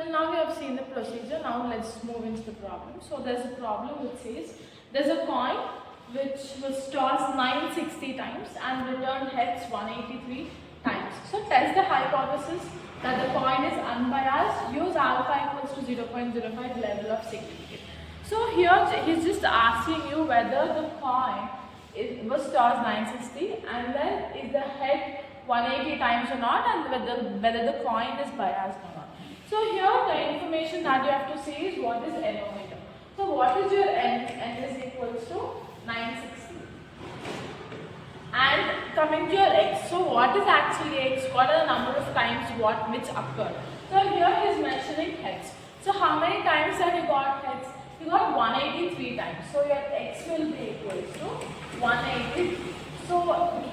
till now we have seen the procedure. Now let's move into the problem. So there's a problem which says there's a coin which was tossed 960 times and returned heads 183 times. So test the hypothesis that the coin is unbiased. Use alpha equals to 0.05 level of significance. So here he's just asking you whether the coin was tossed 960 and then is the head 180 times or not, and whether the coin is biased or not. So here the information that you have to see is what is n omega. So what is your n? N is equals to 960. And coming to your x, so what is actually x? What are the number of times which occurred? So here he is mentioning heads. So how many times have you got heads? You got 183 times. So your x will be equals to 183. So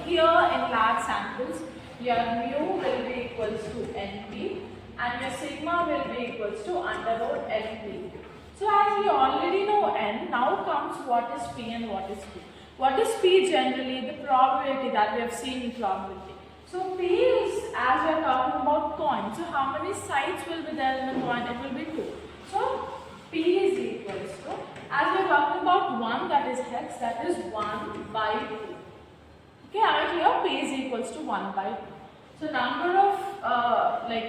here in large samples, your mu will be equals to np and your sigma will be equals to under root np. So as we already know n, now comes what is p and what is q. What is p generally? The probability that we have seen in probability. So p is, as we are talking about coin, so how many sides will be there in the coin? It will be 2. So p is equals to, as we are talking about 1, that is heads, that is 1 by 2. Okay, I here p is equals to 1 by 2. So number of,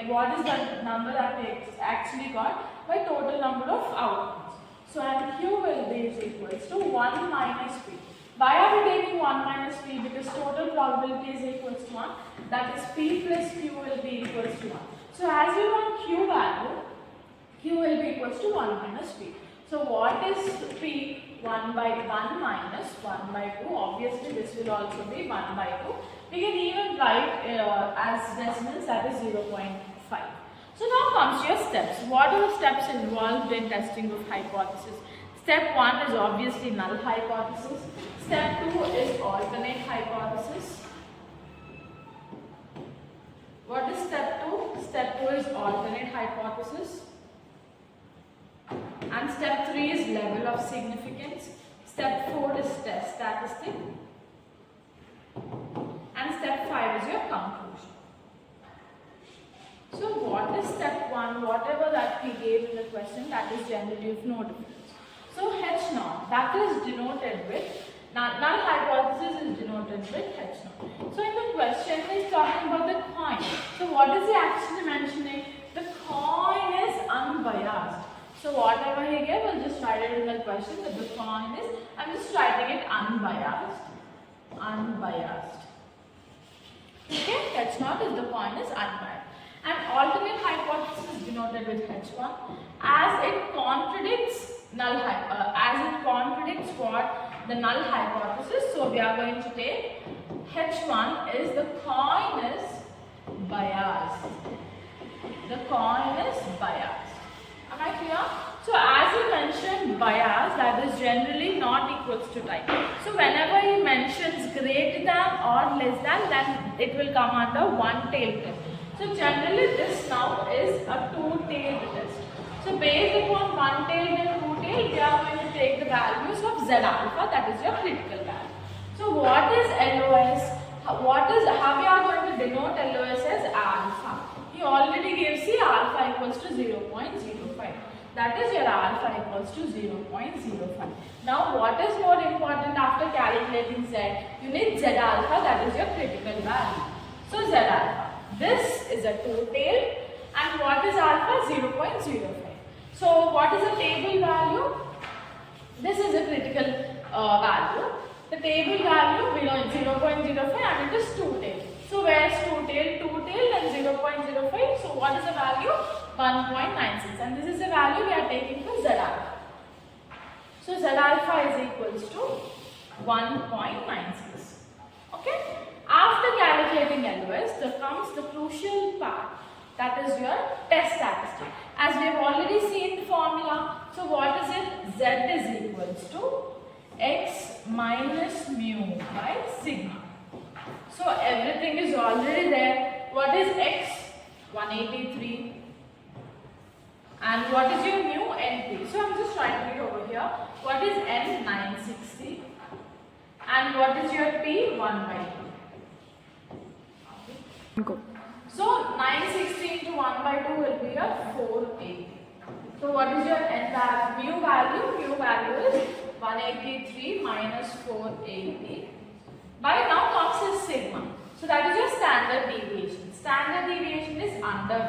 what is the number that we actually got by total number of outcomes. So and q will be is equals to 1 minus p. Why are we taking 1 minus p? Because total probability is equals to 1. That is p plus q will be equals to 1. So as we want q value, q will be equals to 1 minus p. So what is p? 1 by 1 minus 1 by 2. Obviously this will also be 1 by 2. We can even write as decimals, that is 0.5. So now comes to your steps. What are the steps involved in testing of hypothesis? Step 1 is obviously null hypothesis. Step 2 is alternate hypothesis. What is step 2? Step 2 is alternate hypothesis. And step 3 is level of significance. Step 4 is test statistic. And step 5 is your conclusion. So what is step 1? Whatever that we gave in the question, that is generally of no difference. So H naught, that is denoted with, null hypothesis is denoted with H naught. So in the question he is talking about the coin. So what is he actually mentioning? The coin is unbiased. So whatever he gave, we'll just write it in the question that the coin is, I'm just writing it unbiased. Unbiased. Okay, H naught is the coin is unbiased. And alternate hypothesis is denoted with H1 as it contradicts what the null hypothesis. So we are going to take H1 is the coin is biased. The coin is biased. Am I clear? So as he mentioned bias, that is generally not equals to type. So whenever he mentions greater than or less than, then it will come under one-tailed test. So generally this now is a two-tailed test. So based upon one-tailed and two-tailed, we are going to take the values of Z alpha, that is your critical value. So what is LOS? How we are going to denote LOS as alpha? He already gives C alpha equals to 0.05. That is your alpha equals to 0.05. Now what is more important after calculating Z? You need Z alpha, that is your critical value. So Z alpha. This is a two-tailed and what is alpha? 0.05. So what is the table value? This is a critical value. The table value below 0.05 and it is two-tailed. So where is two-tailed? Two-tailed and 0.05. So what is the value? 1.96. And this is the value we are taking for Z alpha. So Z alpha is equals to 1.96. Okay. After calculating LOS, there comes the crucial part. That is your test statistic. As we have already seen the formula. So what is it? Z is equals to x minus mu by sigma. So everything is already there. What is x? 183. And what is your mu? Np. So I'm just writing it over here. What is n? 960. And what is your p? 1 by 2. Go. So 960 into 1 by 2 will be your 480. So what is your n value? Mu value? Mu value is 183 minus 480. By now comes is sigma. So that is your standard deviation. Standard deviation is under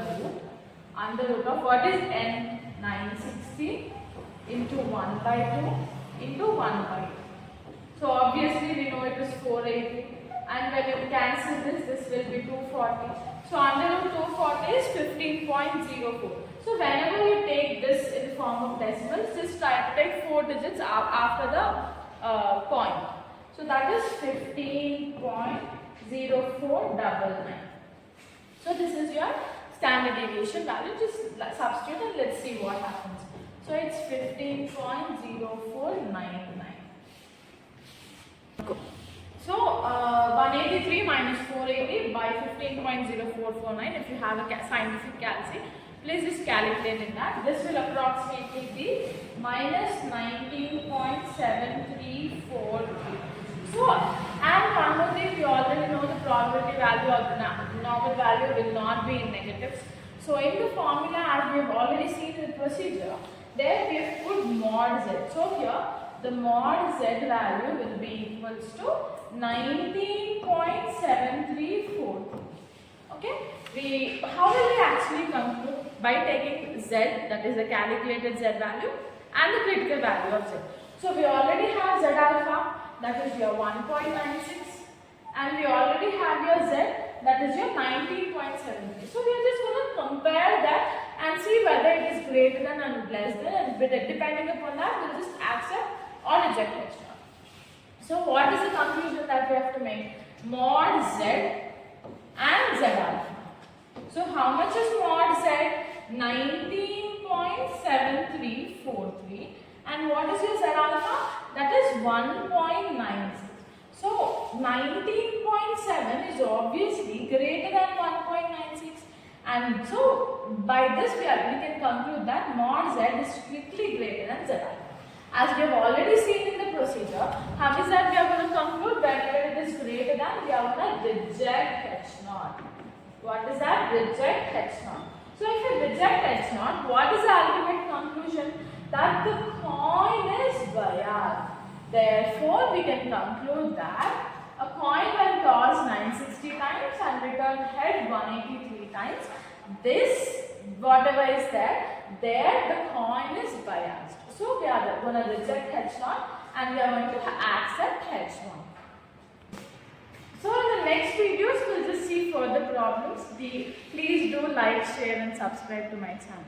root of what is n? 960 into 1 by 2 into 1 by 2. So obviously we know it is 480, and when you cancel this will be 240. So under root 240 is 15.04. So whenever you take this in the form of decimals, just try to take 4 digits after the point. So that is 15.0499. So this is your standard deviation value. Just substitute and let's see what happens. So it's 15.0499. So 183 minus 480 by 15.0449. If you have a scientific calculation, please just calculate in that. This will approximately be minus 19.7343. So, and one more thing, we already know the probability value of the normal value will not be in negatives. So in the formula, as we have already seen in the procedure, there we have put mod z. So here the mod z value will be equals to 19.7343. Okay, how will we actually conclude? By taking z, that is the calculated z value, and the critical value of z. So we already have z alpha, that is your 1.96, and we already have your z, that is your 19.73. So we are just going to compare that and see whether it is greater than and less than, and depending upon that we will just accept or reject it. So what is the conclusion that we have to make? Mod z and z alpha. So how much is mod z? 19.7343. And what is your z alpha? That is 1.96. So 19.7 is obviously greater than 1.96. And so by this we can conclude that mod z is strictly greater than z alpha. As we have already seen in the procedure, how is that we are going to conclude? Whenever it is greater than, we are going to reject H0. What is that? Reject H0. So if you reject H0, what is the ultimate conclusion? That the coin is biased. Therefore, we can conclude that a coin when tossed 960 times and returned head 183 times, this, whatever is there the coin is biased. So we are going to reject H0 and we are going to accept H1. So in the next videos, we'll just see further problems. Please do like, share and subscribe to my channel.